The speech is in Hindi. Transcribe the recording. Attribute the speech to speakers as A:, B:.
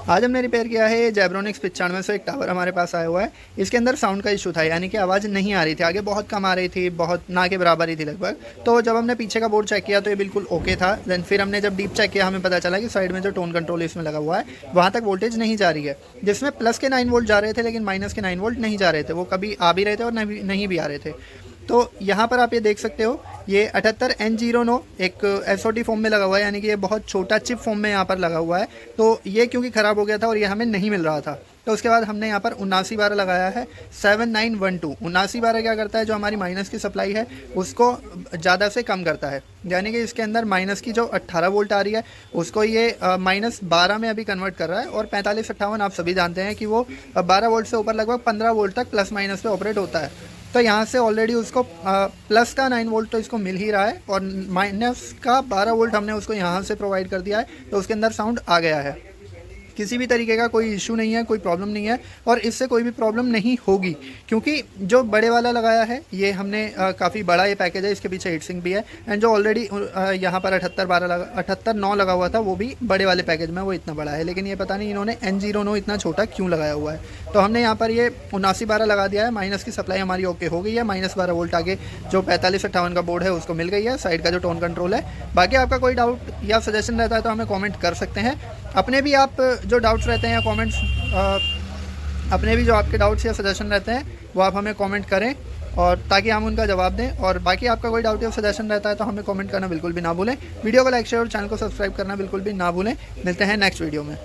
A: आज हमने रिपेयर किया है ये जेब्रोनिक्स 9501 टावर हमारे पास आया हुआ है। इसके अंदर साउंड का इशू था, यानी कि आवाज़ नहीं आ रही थी, आगे बहुत कम आ रही थी, बहुत ना के बराबर ही थी लगभग। तो जब हमने पीछे का बोर्ड चेक किया तो ये बिल्कुल ओके था। देन फिर हमने जब डीप चेक किया हमें पता चला कि साइड में जो टोन कंट्रोल इसमें लगा हुआ है वहाँ तक वोल्टेज नहीं जा रही है, जिसमें प्लस के 9 वोल्ट जा रहे थे लेकिन माइनस के 9 वोल्ट नहीं जा रहे थे। वो कभी आ भी रहे थे और नहीं भी आ रहे थे। तो यहाँ पर आप ये देख सकते हो, ये 78N09 एक SOT फॉर्म में लगा हुआ है, यानी कि ये बहुत छोटा चिप फॉर्म में यहाँ पर लगा हुआ है। तो ये क्योंकि ख़राब हो गया था और ये हमें नहीं मिल रहा था, तो उसके बाद हमने यहाँ पर 7912 लगाया है 7912। 7912 क्या करता है, जो हमारी माइनस की सप्लाई है उसको ज़्यादा से कम करता है, यानी कि इसके अंदर माइनस की जो 18 वोल्ट आ रही है उसको ये -12 में अभी कन्वर्ट कर रहा है। और 4558 आप सभी जानते हैं कि वो 12 वोल्ट से ऊपर लगभग 15 वोल्ट तक प्लस माइनस पे ऑपरेट होता है। तो यहाँ से ऑलरेडी उसको प्लस का 9 वोल्ट तो इसको मिल ही रहा है और माइनस का 12 वोल्ट हमने उसको यहाँ से प्रोवाइड कर दिया है, तो उसके अंदर साउंड आ गया है। किसी भी तरीके का कोई इशू नहीं है, कोई प्रॉब्लम नहीं है और इससे कोई भी प्रॉब्लम नहीं होगी, क्योंकि जो बड़े वाला लगाया है ये हमने काफ़ी बड़ा ये पैकेज है, इसके पीछे हीट सिंक भी है। एंड जो ऑलरेडी यहाँ पर 789 लगा हुआ था वो भी बड़े वाले पैकेज में, वो इतना बड़ा है। लेकिन ये पता नहीं इन्होंने N09 इतना छोटा क्यों लगाया हुआ है। तो हमने यहाँ पर ये 7912 लगा दिया है। माइनस की सप्लाई हमारी ओके हो गई है, -12 वोल्ट आगे जो 4558 का बोर्ड है उसको मिल गई है, साइड का जो टोन कंट्रोल है। बाकी आपका कोई डाउट या सजेशन रहता है तो हमें कॉमेंट कर सकते हैं। अपने भी आप जो डाउट्स रहते हैं या कमेंट्स, अपने भी जो आपके डाउट्स या सजेशन रहते हैं वो आप हमें कमेंट करें, और ताकि हम उनका जवाब दें। और बाकी आपका कोई डाउट या सजेशन रहता है तो हमें कमेंट करना बिल्कुल भी ना भूलें। वीडियो को लाइक शेयर और चैनल को सब्सक्राइब करना बिल्कुल भी ना भूलें। मिलते हैं नेक्स्ट वीडियो में।